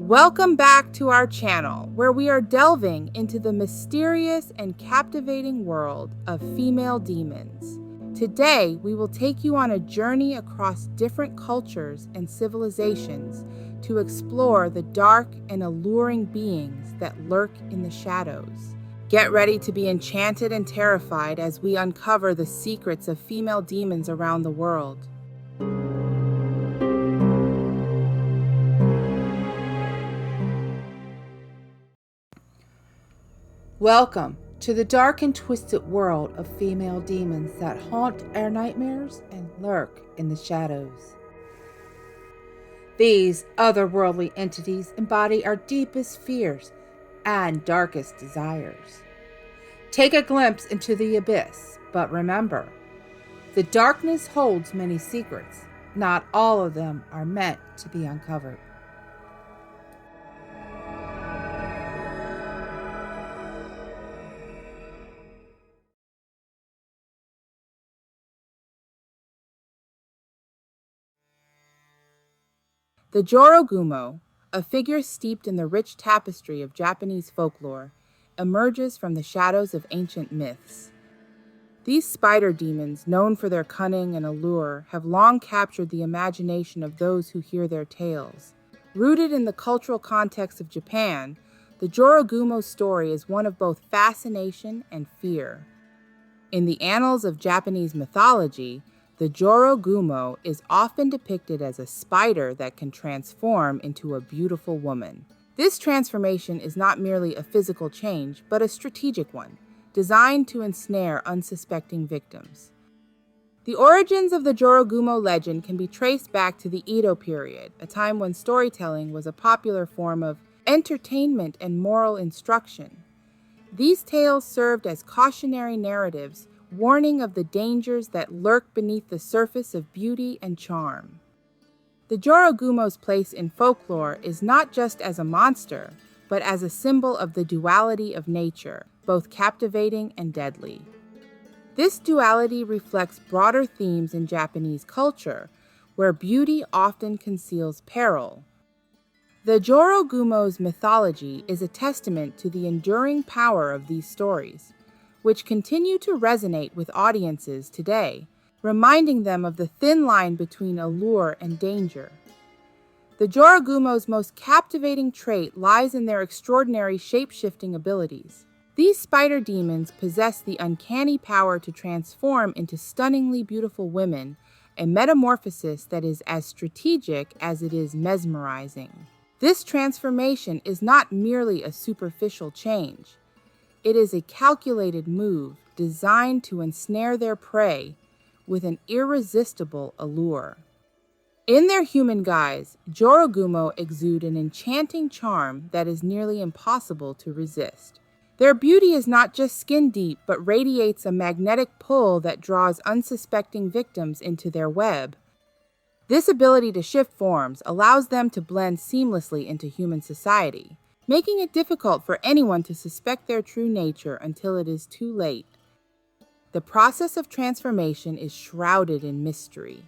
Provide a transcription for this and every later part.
Welcome back to our channel, where we are delving into the mysterious and captivating world of female demons. Today, we will take you on a journey across different cultures and civilizations to explore the dark and alluring beings that lurk in the shadows. Get ready to be enchanted and terrified as we uncover the secrets of female demons around the world. Welcome to the dark and twisted world of female demons that haunt our nightmares and lurk in the shadows. These otherworldly entities embody our deepest fears and darkest desires. Take a glimpse into the abyss, but remember, the darkness holds many secrets. Not all of them are meant to be uncovered. The Jorogumo, a figure steeped in the rich tapestry of Japanese folklore, emerges from the shadows of ancient myths. These spider demons, known for their cunning and allure, have long captured the imagination of those who hear their tales. Rooted in the cultural context of Japan, the Jorogumo story is one of both fascination and fear. In the annals of Japanese mythology, the Jorogumo is often depicted as a spider that can transform into a beautiful woman. This transformation is not merely a physical change, but a strategic one, designed to ensnare unsuspecting victims. The origins of the Jorogumo legend can be traced back to the Edo period, a time when storytelling was a popular form of entertainment and moral instruction. These tales served as cautionary narratives, warning of the dangers that lurk beneath the surface of beauty and charm. The Jorogumo's place in folklore is not just as a monster, but as a symbol of the duality of nature, both captivating and deadly. This duality reflects broader themes in Japanese culture, where beauty often conceals peril. The Jorogumo's mythology is a testament to the enduring power of these stories, which continue to resonate with audiences today, reminding them of the thin line between allure and danger. The Jorogumo's most captivating trait lies in their extraordinary shape-shifting abilities. These spider demons possess the uncanny power to transform into stunningly beautiful women, a metamorphosis that is as strategic as it is mesmerizing. This transformation is not merely a superficial change. It is a calculated move designed to ensnare their prey with an irresistible allure. In their human guise, Jorogumo exude an enchanting charm that is nearly impossible to resist. Their beauty is not just skin deep, but radiates a magnetic pull that draws unsuspecting victims into their web. This ability to shift forms allows them to blend seamlessly into human society, making it difficult for anyone to suspect their true nature until it is too late. The process of transformation is shrouded in mystery,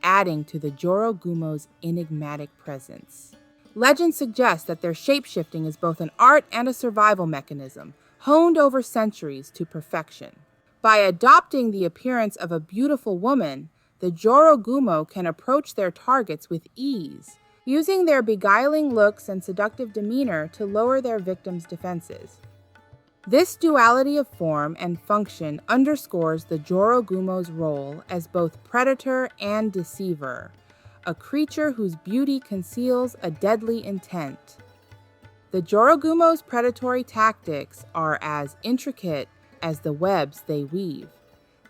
adding to the Jorogumo's enigmatic presence. Legend suggests that their shape-shifting is both an art and a survival mechanism, honed over centuries to perfection. By adopting the appearance of a beautiful woman, the Jorogumo can approach their targets with ease, using their beguiling looks and seductive demeanor to lower their victims' defenses. This duality of form and function underscores the Jorogumo's role as both predator and deceiver, a creature whose beauty conceals a deadly intent. The Jorogumo's predatory tactics are as intricate as the webs they weave.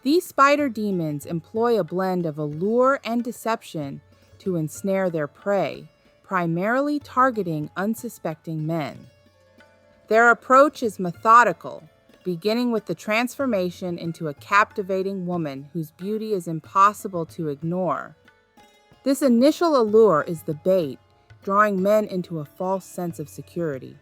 These spider demons employ a blend of allure and deception to ensnare their prey, primarily targeting unsuspecting men. Their approach is methodical, beginning with the transformation into a captivating woman whose beauty is impossible to ignore. This initial allure is the bait, drawing men into a false sense of security.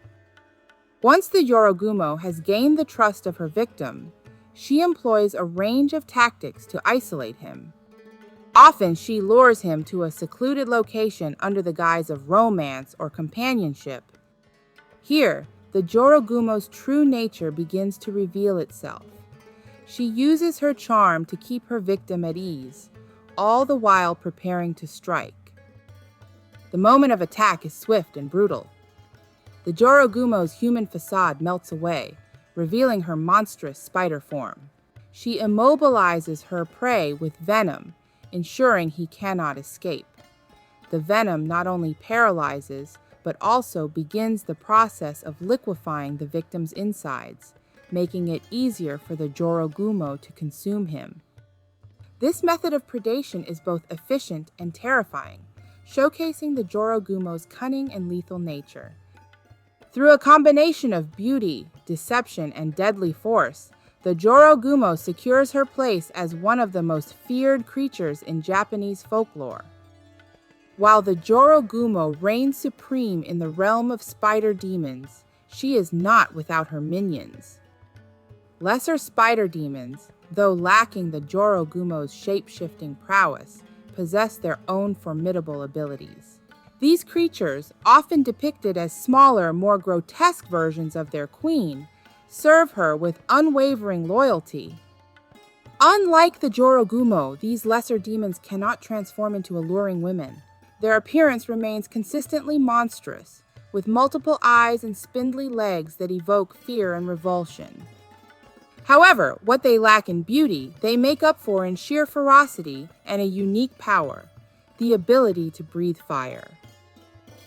Once the Jorogumo has gained the trust of her victim, she employs a range of tactics to isolate him. Often she lures him to a secluded location under the guise of romance or companionship. Here, the Jorogumo's true nature begins to reveal itself. She uses her charm to keep her victim at ease, all the while preparing to strike. The moment of attack is swift and brutal. The Jorogumo's human facade melts away, revealing her monstrous spider form. She immobilizes her prey with venom, ensuring he cannot escape. The venom not only paralyzes, but also begins the process of liquefying the victim's insides, making it easier for the Jorogumo to consume him. This method of predation is both efficient and terrifying, showcasing the Jorogumo's cunning and lethal nature. Through a combination of beauty, deception, and deadly force, the Jorogumo secures her place as one of the most feared creatures in Japanese folklore. While the Jorogumo reigns supreme in the realm of spider demons, she is not without her minions. Lesser spider demons, though lacking the Jorogumo's shape-shifting prowess, possess their own formidable abilities. These creatures, often depicted as smaller, more grotesque versions of their queen, serve her with unwavering loyalty. Unlike the Jorogumo, these lesser demons cannot transform into alluring women. Their appearance remains consistently monstrous, with multiple eyes and spindly legs that evoke fear and revulsion. However, what they lack in beauty, they make up for in sheer ferocity and a unique power, the ability to breathe fire.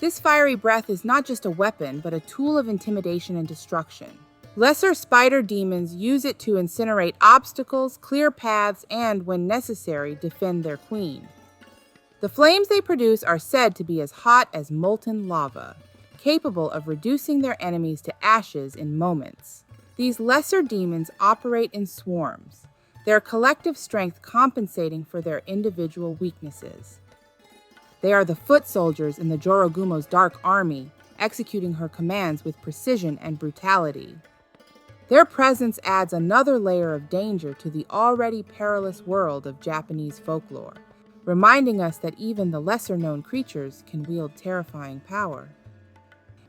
This fiery breath is not just a weapon, but a tool of intimidation and destruction. Lesser spider demons use it to incinerate obstacles, clear paths, and, when necessary, defend their queen. The flames they produce are said to be as hot as molten lava, capable of reducing their enemies to ashes in moments. These lesser demons operate in swarms, their collective strength compensating for their individual weaknesses. They are the foot soldiers in the Jorogumo's dark army, executing her commands with precision and brutality. Their presence adds another layer of danger to the already perilous world of Japanese folklore, reminding us that even the lesser-known creatures can wield terrifying power.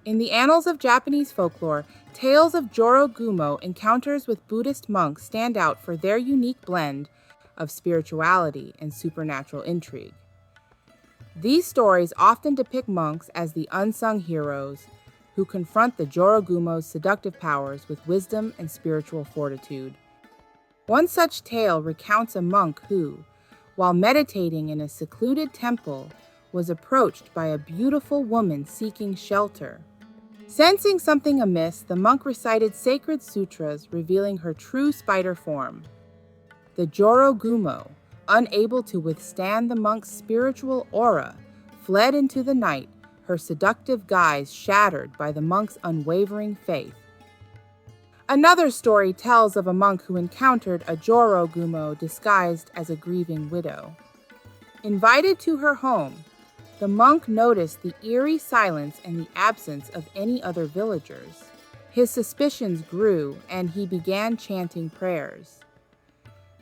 In the annals of Japanese folklore, tales of Jorogumo encounters with Buddhist monks stand out for their unique blend of spirituality and supernatural intrigue. These stories often depict monks as the unsung heroes who confront the Jorogumo's seductive powers with wisdom and spiritual fortitude. One such tale recounts a monk who, while meditating in a secluded temple, was approached by a beautiful woman seeking shelter. Sensing something amiss, the monk recited sacred sutras revealing her true spider form. The Jorogumo, unable to withstand the monk's spiritual aura, fled into the night, her seductive guise shattered by the monk's unwavering faith. Another story tells of a monk who encountered a Jorogumo disguised as a grieving widow. Invited to her home, the monk noticed the eerie silence and the absence of any other villagers. His suspicions grew, and he began chanting prayers.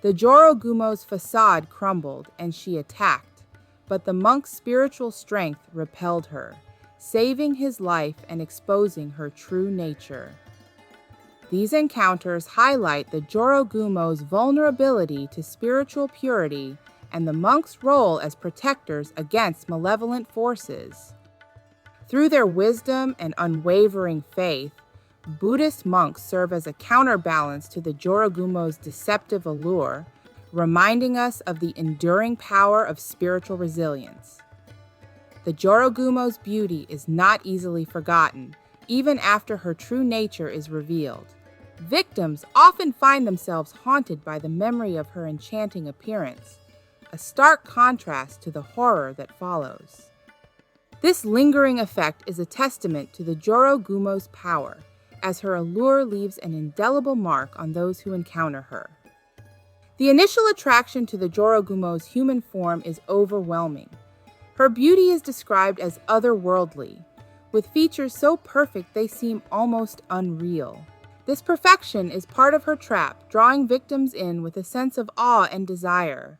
The Jorogumo's facade crumbled, and she attacked, but the monk's spiritual strength repelled her, saving his life and exposing her true nature. These encounters highlight the Jorogumo's vulnerability to spiritual purity and the monks' role as protectors against malevolent forces. Through their wisdom and unwavering faith, Buddhist monks serve as a counterbalance to the Jorogumo's deceptive allure, reminding us of the enduring power of spiritual resilience. The Jorogumo's beauty is not easily forgotten, even after her true nature is revealed. Victims often find themselves haunted by the memory of her enchanting appearance, a stark contrast to the horror that follows. This lingering effect is a testament to the Jorogumo's power, as her allure leaves an indelible mark on those who encounter her. The initial attraction to the Jorogumo's human form is overwhelming. Her beauty is described as otherworldly, with features so perfect they seem almost unreal. This perfection is part of her trap, drawing victims in with a sense of awe and desire.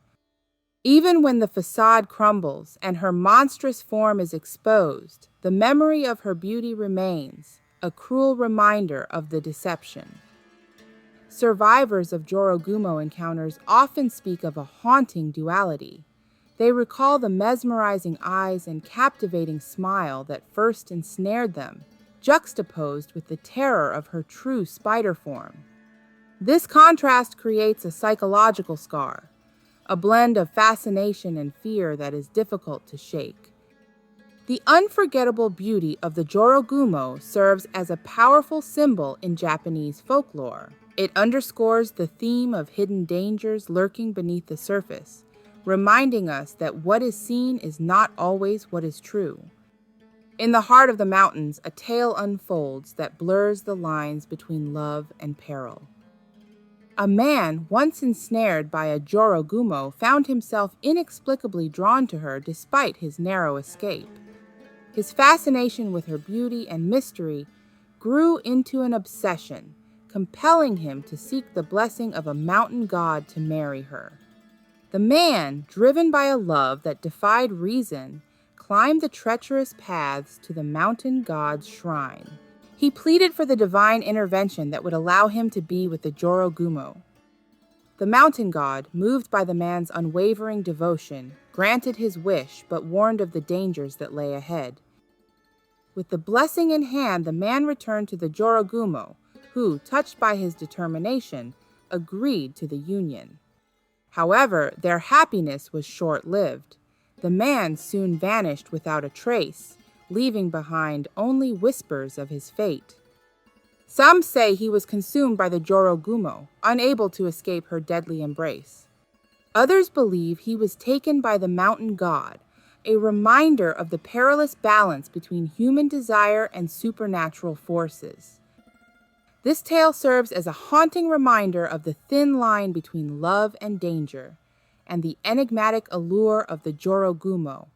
Even when the facade crumbles and her monstrous form is exposed, the memory of her beauty remains, a cruel reminder of the deception. Survivors of Jorogumo encounters often speak of a haunting duality. They recall the mesmerizing eyes and captivating smile that first ensnared them, juxtaposed with the terror of her true spider form. This contrast creates a psychological scar, a blend of fascination and fear that is difficult to shake. The unforgettable beauty of the Jorogumo serves as a powerful symbol in Japanese folklore. It underscores the theme of hidden dangers lurking beneath the surface, reminding us that what is seen is not always what is true. In the heart of the mountains, a tale unfolds that blurs the lines between love and peril. A man once ensnared by a Jorogumo found himself inexplicably drawn to her despite his narrow escape. His fascination with her beauty and mystery grew into an obsession, compelling him to seek the blessing of a mountain god to marry her. The man, driven by a love that defied reason, climbed the treacherous paths to the mountain god's shrine. He pleaded for the divine intervention that would allow him to be with the Jorogumo. The mountain god, moved by the man's unwavering devotion, granted his wish but warned of the dangers that lay ahead. With the blessing in hand, the man returned to the Jorogumo, who, touched by his determination, agreed to the union. However, their happiness was short-lived. The man soon vanished without a trace, leaving behind only whispers of his fate. Some say he was consumed by the Jorogumo, unable to escape her deadly embrace. Others believe he was taken by the mountain god, a reminder of the perilous balance between human desire and supernatural forces. This tale serves as a haunting reminder of the thin line between love and danger, and the enigmatic allure of the Jorogumo.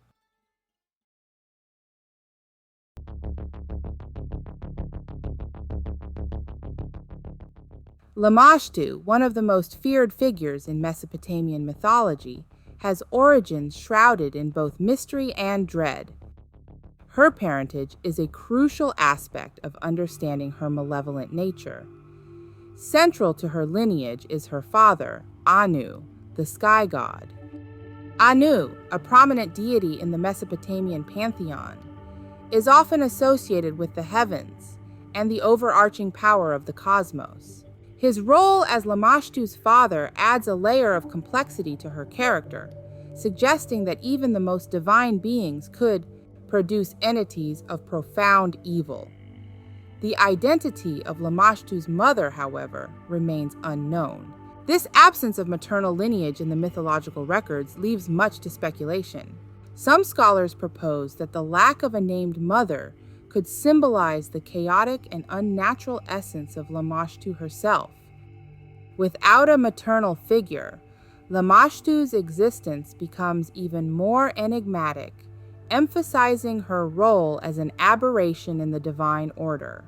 Lamashtu, one of the most feared figures in Mesopotamian mythology, has origins shrouded in both mystery and dread. Her parentage is a crucial aspect of understanding her malevolent nature. Central to her lineage is her father, Anu, the sky god. Anu, a prominent deity in the Mesopotamian pantheon, is often associated with the heavens and the overarching power of the cosmos. His role as Lamashtu's father adds a layer of complexity to her character, suggesting that even the most divine beings could produce entities of profound evil. The identity of Lamashtu's mother, however, remains unknown. This absence of maternal lineage in the mythological records leaves much to speculation. Some scholars propose that the lack of a named mother could symbolize the chaotic and unnatural essence of Lamashtu herself. Without a maternal figure, Lamashtu's existence becomes even more enigmatic, emphasizing her role as an aberration in the divine order.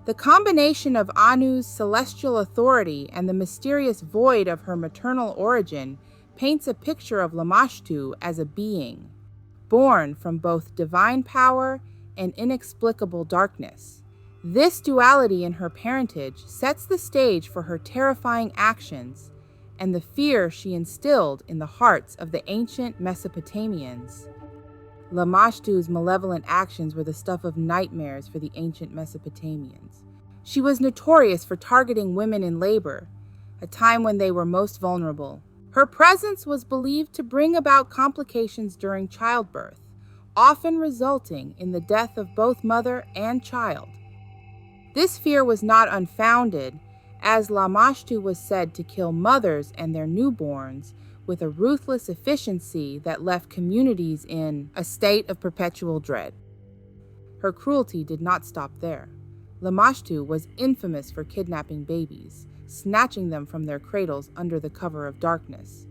The combination of Anu's celestial authority and the mysterious void of her maternal origin paints a picture of Lamashtu as a being, born from both divine power and inexplicable darkness. This duality in her parentage sets the stage for her terrifying actions and the fear she instilled in the hearts of the ancient Mesopotamians. Lamashtu's malevolent actions were the stuff of nightmares for the ancient Mesopotamians. She was notorious for targeting women in labor, a time when they were most vulnerable. Her presence was believed to bring about complications during childbirth, often resulting in the death of both mother and child. This fear was not unfounded, as Lamashtu was said to kill mothers and their newborns with a ruthless efficiency that left communities in a state of perpetual dread. Her cruelty did not stop there. Lamashtu was infamous for kidnapping babies, snatching them from their cradles under the cover of darkness.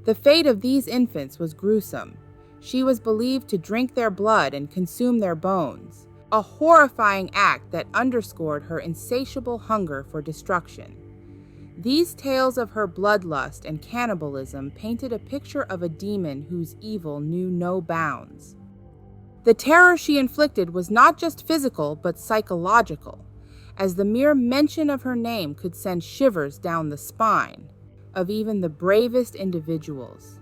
The fate of these infants was gruesome. She was believed to drink their blood and consume their bones, a horrifying act that underscored her insatiable hunger for destruction. These tales of her bloodlust and cannibalism painted a picture of a demon whose evil knew no bounds. The terror she inflicted was not just physical but psychological, as the mere mention of her name could send shivers down the spine of even the bravest individuals.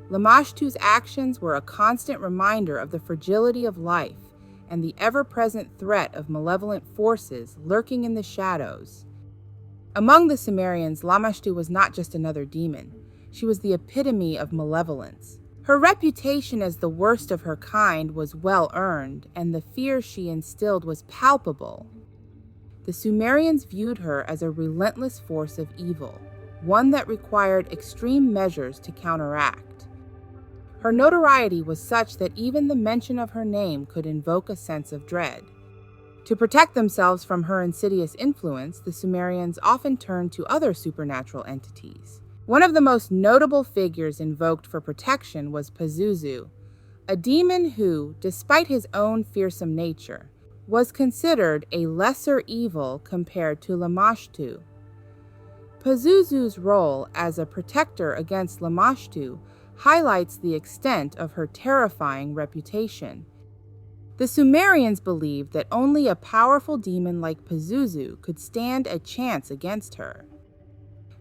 Lamashtu's actions were a constant reminder of the fragility of life and the ever-present threat of malevolent forces lurking in the shadows. Among the Sumerians, Lamashtu was not just another demon. She was the epitome of malevolence. Her reputation as the worst of her kind was well-earned, and the fear she instilled was palpable. The Sumerians viewed her as a relentless force of evil, one that required extreme measures to counteract. Her notoriety was such that even the mention of her name could invoke a sense of dread. To protect themselves from her insidious influence, the Sumerians often turned to other supernatural entities. One of the most notable figures invoked for protection was Pazuzu, a demon who, despite his own fearsome nature, was considered a lesser evil compared to Lamashtu. Pazuzu's role as a protector against Lamashtu highlights the extent of her terrifying reputation. The Sumerians believed that only a powerful demon like Pazuzu could stand a chance against her.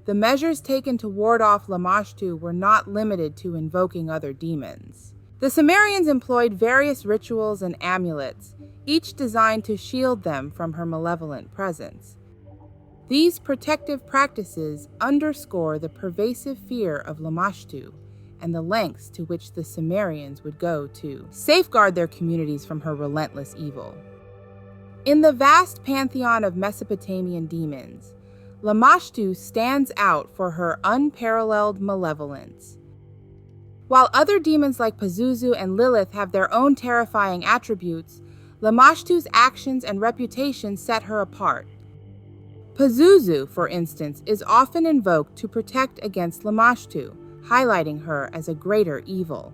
The measures taken to ward off Lamashtu were not limited to invoking other demons. The Sumerians employed various rituals and amulets, each designed to shield them from her malevolent presence. These protective practices underscore the pervasive fear of Lamashtu and the lengths to which the Sumerians would go to safeguard their communities from her relentless evil. In the vast pantheon of Mesopotamian demons, Lamashtu stands out for her unparalleled malevolence. While other demons like Pazuzu and Lilith have their own terrifying attributes, Lamashtu's actions and reputation set her apart. Pazuzu, for instance, is often invoked to protect against Lamashtu, highlighting her as a greater evil.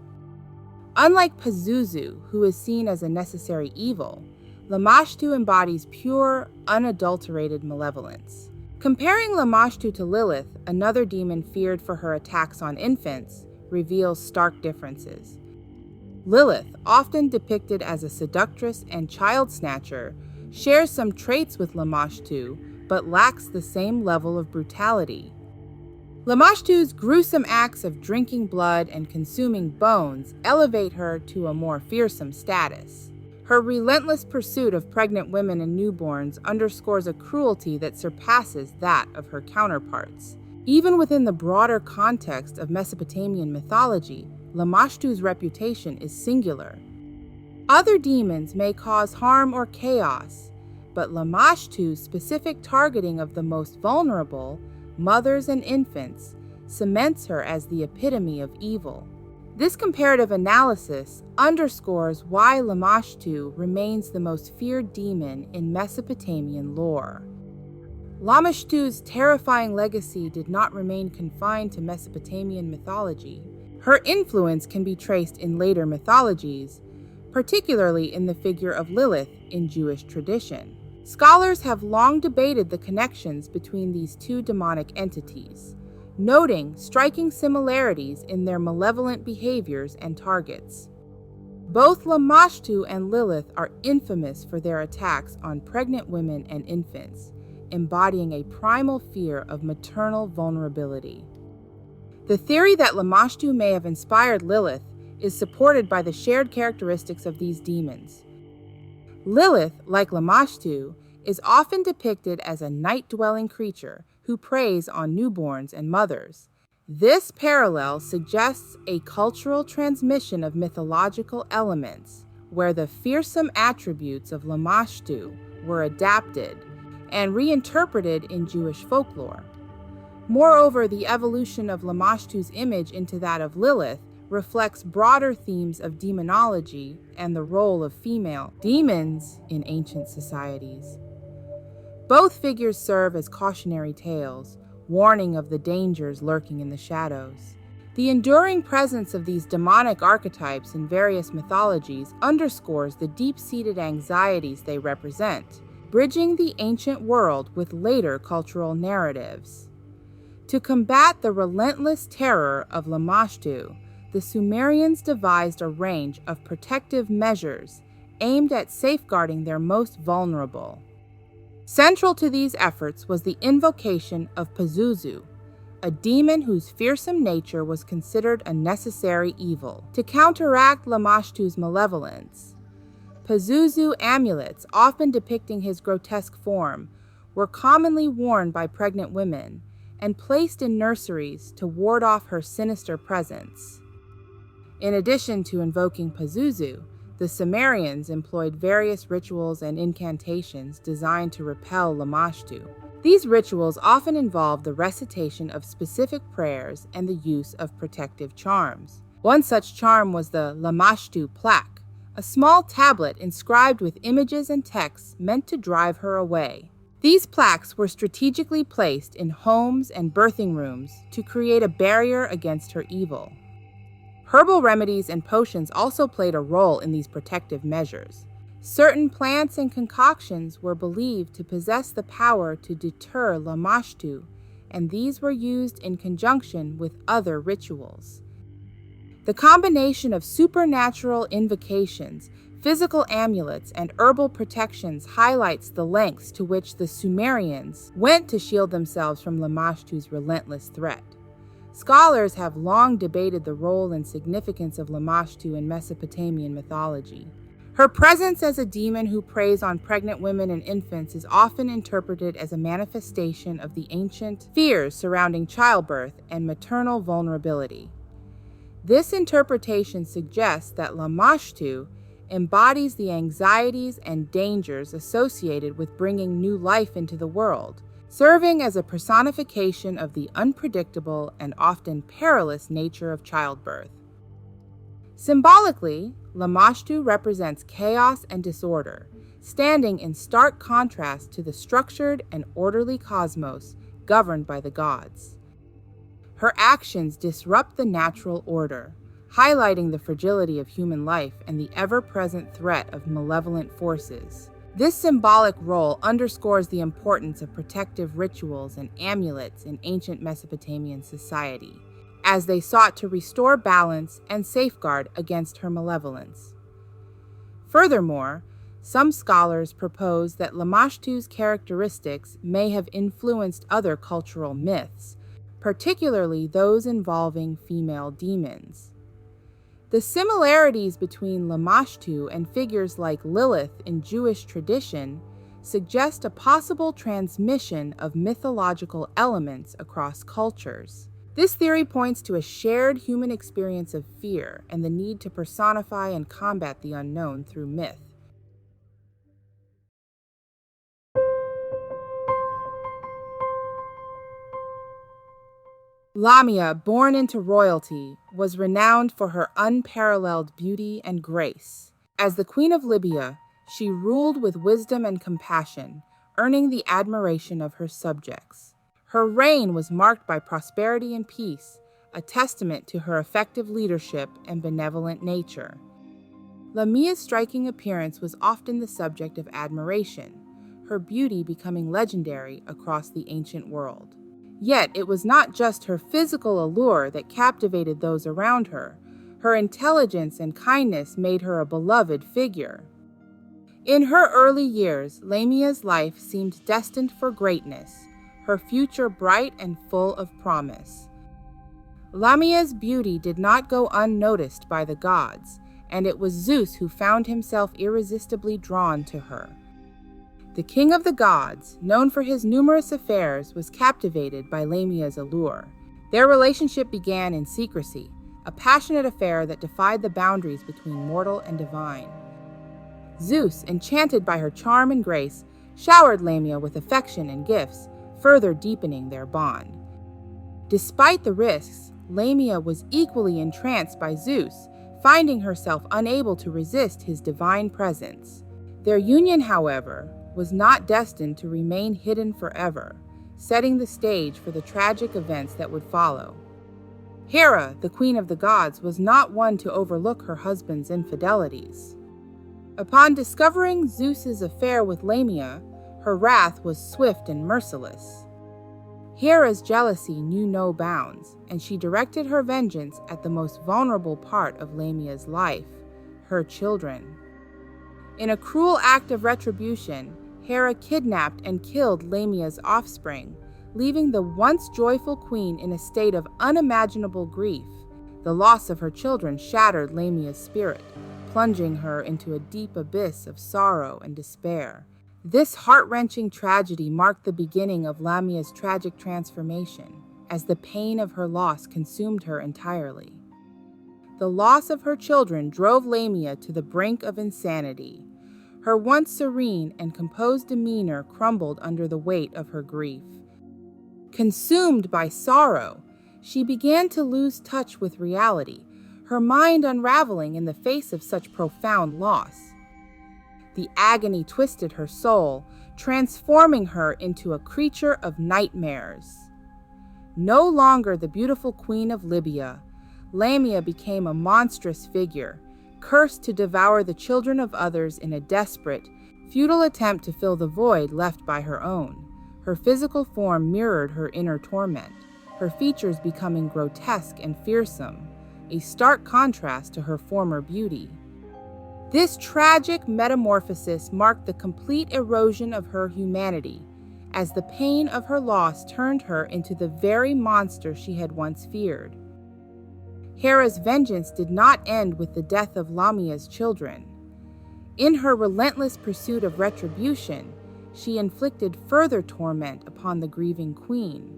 Unlike Pazuzu, who is seen as a necessary evil, Lamashtu embodies pure, unadulterated malevolence. Comparing Lamashtu to Lilith, another demon feared for her attacks on infants, reveals stark differences. Lilith, often depicted as a seductress and child snatcher, shares some traits with Lamashtu, but lacks the same level of brutality. Lamashtu's gruesome acts of drinking blood and consuming bones elevate her to a more fearsome status. Her relentless pursuit of pregnant women and newborns underscores a cruelty that surpasses that of her counterparts. Even within the broader context of Mesopotamian mythology, Lamashtu's reputation is singular. Other demons may cause harm or chaos, but Lamashtu's specific targeting of the most vulnerable, mothers and infants, cements her as the epitome of evil. This comparative analysis underscores why Lamashtu remains the most feared demon in Mesopotamian lore. Lamashtu's terrifying legacy did not remain confined to Mesopotamian mythology. Her influence can be traced in later mythologies, particularly in the figure of Lilith in Jewish tradition. Scholars have long debated the connections between these two demonic entities, noting striking similarities in their malevolent behaviors and targets. Both Lamashtu and Lilith are infamous for their attacks on pregnant women and infants, embodying a primal fear of maternal vulnerability. The theory that Lamashtu may have inspired Lilith is supported by the shared characteristics of these demons. Lilith, like Lamashtu, is often depicted as a night-dwelling creature who preys on newborns and mothers. This parallel suggests a cultural transmission of mythological elements, where the fearsome attributes of Lamashtu were adapted and reinterpreted in Jewish folklore. Moreover, the evolution of Lamashtu's image into that of Lilith reflects broader themes of demonology and the role of female demons in ancient societies. Both figures serve as cautionary tales, warning of the dangers lurking in the shadows. The enduring presence of these demonic archetypes in various mythologies underscores the deep-seated anxieties they represent, bridging the ancient world with later cultural narratives. To combat the relentless terror of Lamashtu, the Sumerians devised a range of protective measures aimed at safeguarding their most vulnerable. Central to these efforts was the invocation of Pazuzu, a demon whose fearsome nature was considered a necessary evil. To counteract Lamashtu's malevolence, Pazuzu amulets, often depicting his grotesque form, were commonly worn by pregnant women and placed in nurseries to ward off her sinister presence. In addition to invoking Pazuzu, the Sumerians employed various rituals and incantations designed to repel Lamashtu. These rituals often involved the recitation of specific prayers and the use of protective charms. One such charm was the Lamashtu plaque, a small tablet inscribed with images and texts meant to drive her away. These plaques were strategically placed in homes and birthing rooms to create a barrier against her evil. Herbal remedies and potions also played a role in these protective measures. Certain plants and concoctions were believed to possess the power to deter Lamashtu, and these were used in conjunction with other rituals. The combination of supernatural invocations, physical amulets, and herbal protections highlights the lengths to which the Sumerians went to shield themselves from Lamashtu's relentless threat. Scholars have long debated the role and significance of Lamashtu in Mesopotamian mythology. Her presence as a demon who preys on pregnant women and infants is often interpreted as a manifestation of the ancient fears surrounding childbirth and maternal vulnerability. This interpretation suggests that Lamashtu embodies the anxieties and dangers associated with bringing new life into the world, serving as a personification of the unpredictable and often perilous nature of childbirth. Symbolically, Lamashtu represents chaos and disorder, standing in stark contrast to the structured and orderly cosmos governed by the gods. Her actions disrupt the natural order, highlighting the fragility of human life and the ever-present threat of malevolent forces. This symbolic role underscores the importance of protective rituals and amulets in ancient Mesopotamian society, as they sought to restore balance and safeguard against her malevolence. Furthermore, some scholars propose that Lamashtu's characteristics may have influenced other cultural myths, particularly those involving female demons. The similarities between Lamashtu and figures like Lilith in Jewish tradition suggest a possible transmission of mythological elements across cultures. This theory points to a shared human experience of fear and the need to personify and combat the unknown through myth. Lamia, born into royalty, was renowned for her unparalleled beauty and grace. As the Queen of Libya, she ruled with wisdom and compassion, earning the admiration of her subjects. Her reign was marked by prosperity and peace, a testament to her effective leadership and benevolent nature. Lamia's striking appearance was often the subject of admiration, her beauty becoming legendary across the ancient world. Yet it was not just her physical allure that captivated those around her. Her intelligence and kindness made her a beloved figure. In her early years, Lamia's life seemed destined for greatness, her future bright and full of promise. Lamia's beauty did not go unnoticed by the gods, and it was Zeus who found himself irresistibly drawn to her. The king of the gods, known for his numerous affairs, was captivated by Lamia's allure. Their relationship began in secrecy, a passionate affair that defied the boundaries between mortal and divine. Zeus, enchanted by her charm and grace, showered Lamia with affection and gifts, further deepening their bond. Despite the risks, Lamia was equally entranced by Zeus, finding herself unable to resist his divine presence. Their union, however, was not destined to remain hidden forever, setting the stage for the tragic events that would follow. Hera, the queen of the gods, was not one to overlook her husband's infidelities. Upon discovering Zeus's affair with Lamia, her wrath was swift and merciless. Hera's jealousy knew no bounds, and she directed her vengeance at the most vulnerable part of Lamia's life, her children. In a cruel act of retribution, Hera kidnapped and killed Lamia's offspring, leaving the once joyful queen in a state of unimaginable grief. The loss of her children shattered Lamia's spirit, plunging her into a deep abyss of sorrow and despair. This heart-wrenching tragedy marked the beginning of Lamia's tragic transformation, as the pain of her loss consumed her entirely. The loss of her children drove Lamia to the brink of insanity. Her once serene and composed demeanor crumbled under the weight of her grief. Consumed by sorrow, she began to lose touch with reality, her mind unraveling in the face of such profound loss. The agony twisted her soul, transforming her into a creature of nightmares. No longer the beautiful queen of Libya, Lamia became a monstrous figure, cursed to devour the children of others in a desperate, futile attempt to fill the void left by her own. Her physical form mirrored her inner torment, her features becoming grotesque and fearsome, a stark contrast to her former beauty. This tragic metamorphosis marked the complete erosion of her humanity, as the pain of her loss turned her into the very monster she had once feared. Hera's vengeance did not end with the death of Lamia's children. In her relentless pursuit of retribution, she inflicted further torment upon the grieving queen.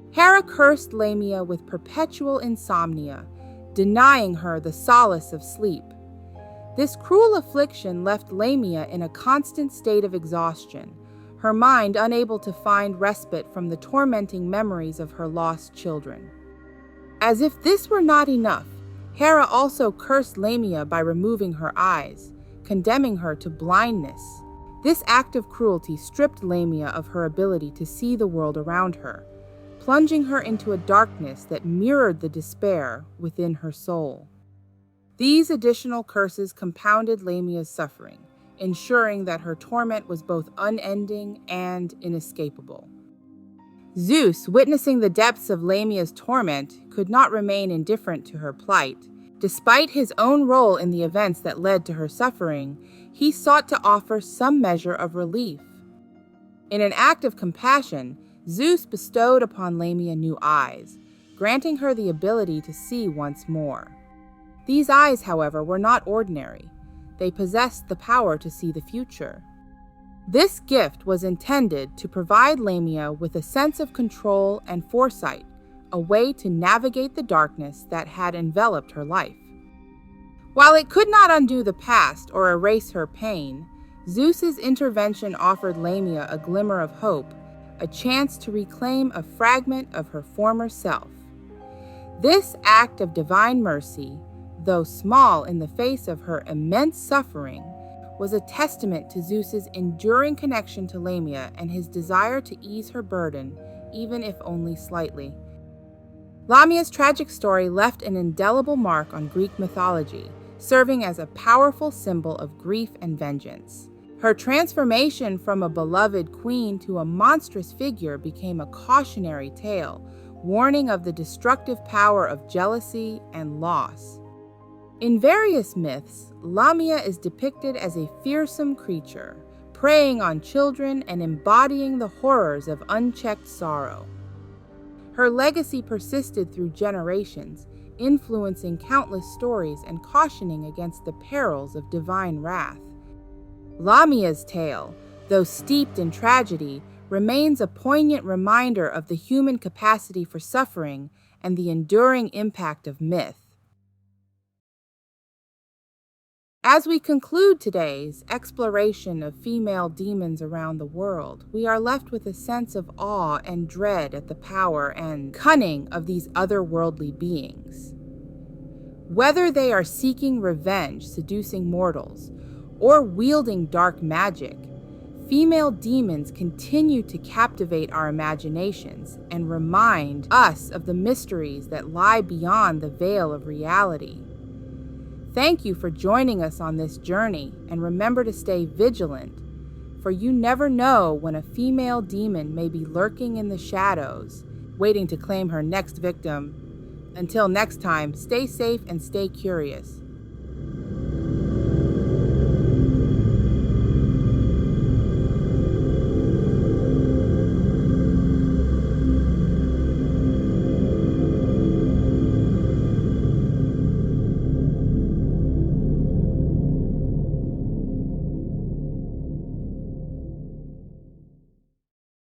Hera cursed Lamia with perpetual insomnia, denying her the solace of sleep. This cruel affliction left Lamia in a constant state of exhaustion, her mind unable to find respite from the tormenting memories of her lost children. As if this were not enough, Hera also cursed Lamia by removing her eyes, condemning her to blindness. This act of cruelty stripped Lamia of her ability to see the world around her, plunging her into a darkness that mirrored the despair within her soul. These additional curses compounded Lamia's suffering, ensuring that her torment was both unending and inescapable. Zeus, witnessing the depths of Lamia's torment, could not remain indifferent to her plight. Despite his own role in the events that led to her suffering, he sought to offer some measure of relief. In an act of compassion, Zeus bestowed upon Lamia new eyes, granting her the ability to see once more. These eyes, however, were not ordinary. They possessed the power to see the future. This gift was intended to provide Lamia with a sense of control and foresight, a way to navigate the darkness that had enveloped her life. While it could not undo the past or erase her pain, Zeus's intervention offered Lamia a glimmer of hope, a chance to reclaim a fragment of her former self. This act of divine mercy, though small in the face of her immense suffering, was a testament to Zeus's enduring connection to Lamia and his desire to ease her burden, even if only slightly. Lamia's tragic story left an indelible mark on Greek mythology, serving as a powerful symbol of grief and vengeance. Her transformation from a beloved queen to a monstrous figure became a cautionary tale, warning of the destructive power of jealousy and loss. In various myths, Lamia is depicted as a fearsome creature, preying on children and embodying the horrors of unchecked sorrow. Her legacy persisted through generations, influencing countless stories and cautioning against the perils of divine wrath. Lamia's tale, though steeped in tragedy, remains a poignant reminder of the human capacity for suffering and the enduring impact of myth. As we conclude today's exploration of female demons around the world, we are left with a sense of awe and dread at the power and cunning of these otherworldly beings. Whether they are seeking revenge, seducing mortals, or wielding dark magic, female demons continue to captivate our imaginations and remind us of the mysteries that lie beyond the veil of reality. Thank you for joining us on this journey, and remember to stay vigilant, for you never know when a female demon may be lurking in the shadows, waiting to claim her next victim. Until next time, stay safe and stay curious.